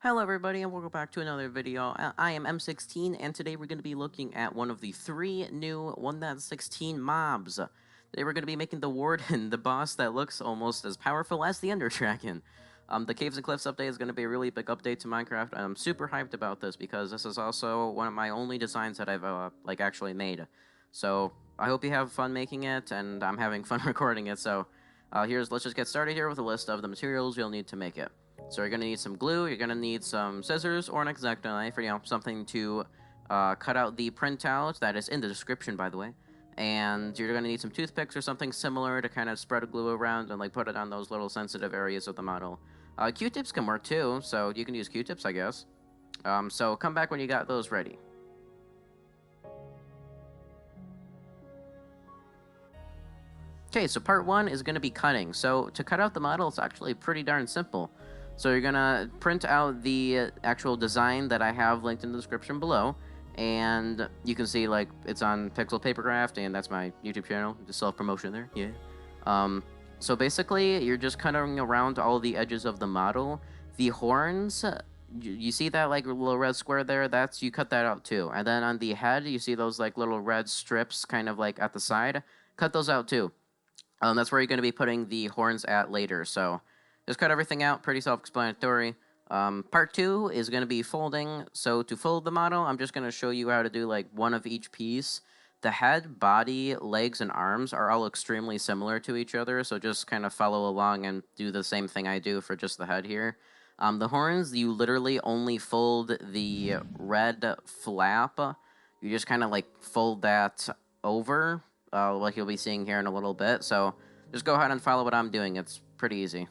Hello everybody and welcome back to another video. I am M16 and today we're going to be looking at one of the 3 new 1.16 mobs. Today we're going to be making the Warden, the boss that looks almost as powerful as the Ender Dragon. The Caves and Cliffs update is going to be a really big update to Minecraft, and I'm super hyped about this because this is also one of my only designs that I've actually made. So I hope you have fun making it, and I'm having fun recording it. So let's just get started here with a list of the materials you'll need to make it. So you're going to need some glue, you're going to need some scissors or an X-Acto knife, or, something to cut out the printout that is in the description, by the way. And you're going to need some toothpicks or something similar to kind of spread a glue around and put it on those little sensitive areas of the model. Q-tips can work too, so you can use Q-tips, I guess. So come back when you got those ready. Okay, so part 1 is going to be cutting. So to cut out the model, it's actually pretty darn simple. So you're going to print out the actual design that I have linked in the description below. And you can see, it's on Pixel Papercraft, and that's my YouTube channel. Just self-promotion there, yeah. So basically, you're just cutting around all the edges of the model. The horns, you see that, little red square there? You cut that out, too. And then on the head, you see those, little red strips kind of, at the side? Cut those out, too. That's where you're going to be putting the horns at later. So just cut everything out, pretty self-explanatory. Part 2 is going to be folding. So to fold the model, I'm just going to show you how to do one of each piece. The head, body, legs, and arms are all extremely similar to each other, so just kind of follow along and do the same thing I do for just the head here. The horns, you literally only fold the red flap. You just kind of fold that over, like you'll be seeing here in a little bit. So just go ahead and follow what I'm doing. It's pretty easy.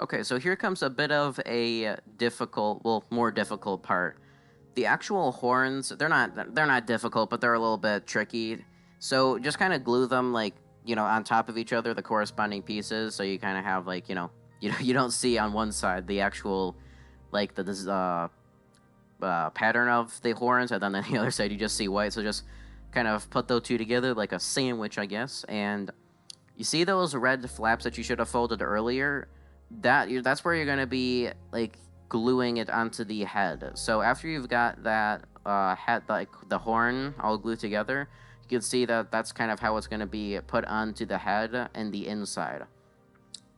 Okay, so here comes a bit of a difficult, well, more difficult part. The actual horns, they're not difficult, but they're a little bit tricky. So just kind of glue them like, on top of each other, the corresponding pieces, so you kind of have like, you don't see on one side the actual like the pattern of the horns, and then on the other side you just see white. So just kind of put those two together like a sandwich, I guess. And you see those red flaps that you should have folded earlier? That's where you're gonna be like gluing it onto the head. So after you've got that head, like the horn, all glued together, you can see that that's kind of how it's gonna be put onto the head and the inside.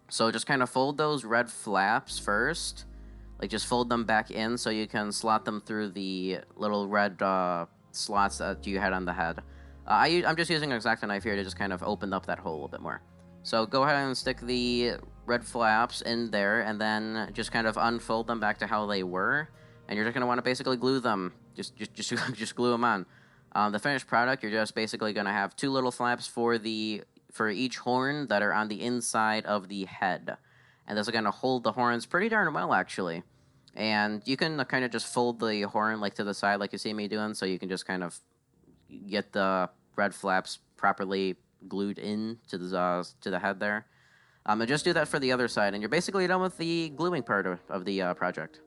So just kind of fold those red flaps first, like just fold them back in so you can slot them through the little red slots that you had on the head. I'm just using an X-Acto knife here to just kind of open up that hole a little bit more. So go ahead and stick the red flaps in there, and then just kind of unfold them back to how they were. And you're just gonna want to basically glue them. Just glue them on. The finished product, you're just basically gonna have two little flaps for each horn that are on the inside of the head, and this is gonna hold the horns pretty darn well, actually. And you can kind of just fold the horn like to the side, like you see me doing, so you can just kind of get the red flaps properly glued in to the head there. And just do that for the other side, and you're basically done with the gluing part of the project.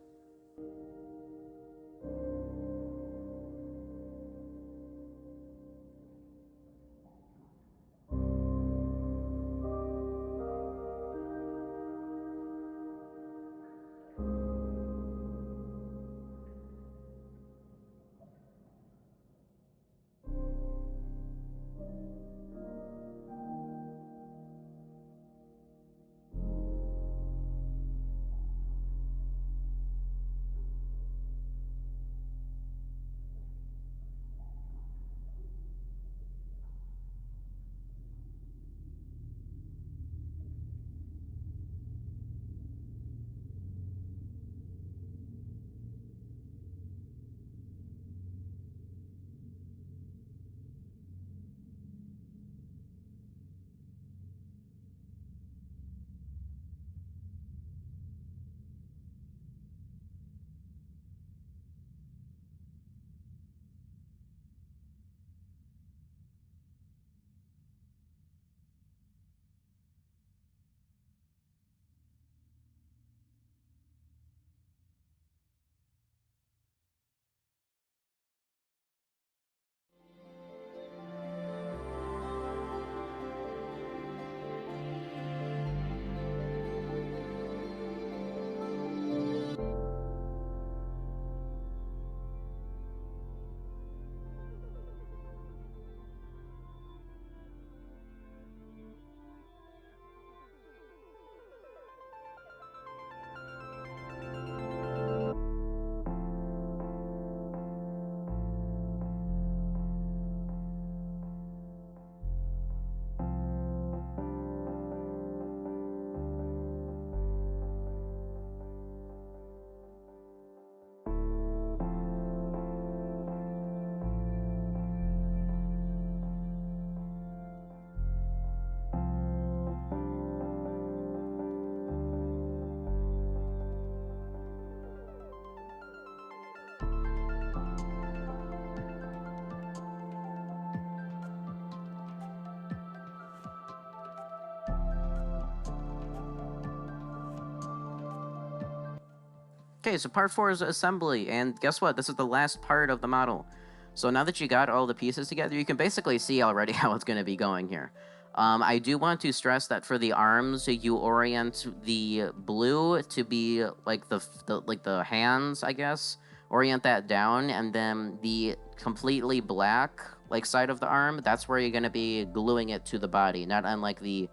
Okay, so part 4 is assembly, and guess what? This is the last part of the model. So now that you got all the pieces together, you can basically see already how it's going to be going here. I do want to stress that for the arms, you orient the blue to be like the hands, I guess. Orient that down, and then the completely black like side of the arm, that's where you're going to be gluing it to the body, not unlike the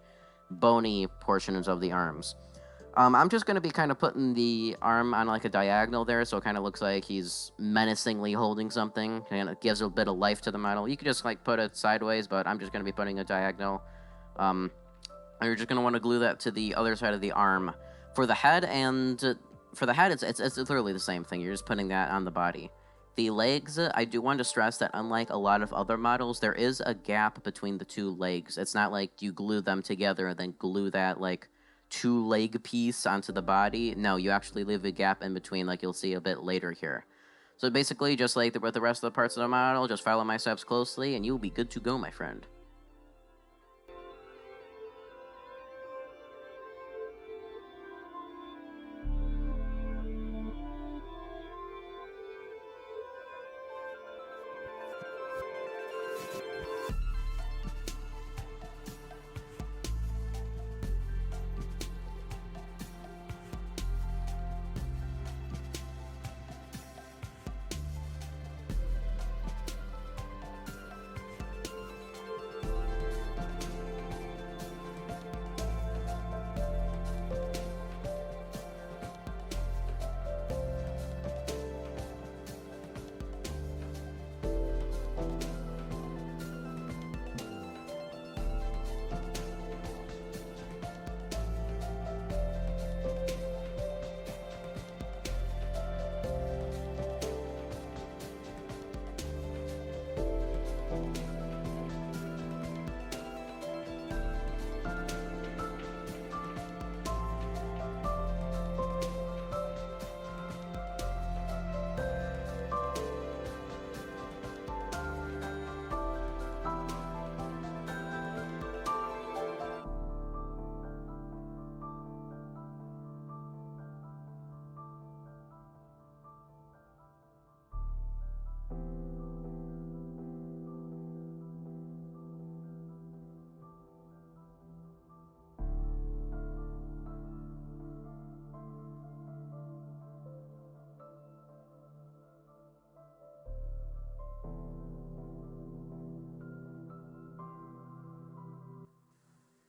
bony portions of the arms. I'm just gonna be kind of putting the arm on like a diagonal there, so it kind of looks like he's menacingly holding something, and it gives a bit of life to the model. You could just like put it sideways, but I'm just gonna be putting a diagonal. And you're just gonna want to glue that to the other side of the arm. For the head, it's literally the same thing. You're just putting that on the body. The legs, I do want to stress that unlike a lot of other models, there is a gap between the two legs. It's not like you glue them together and then glue that like two-leg piece onto the body. No, you actually leave a gap in between, like you'll see a bit later here. So basically, just like with the rest of the parts of the model, just follow my steps closely, and you'll be good to go, my friend.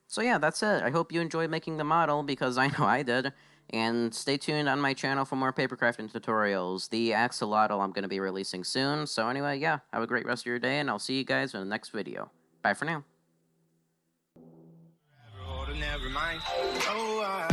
So yeah, that's it. I hope you enjoyed making the model, because I know I did. And stay tuned on my channel for more papercrafting tutorials. The axolotl I'm going to be releasing soon. So anyway, yeah, have a great rest of your day, and I'll see you guys in the next video. Bye for now. Never mind. Oh,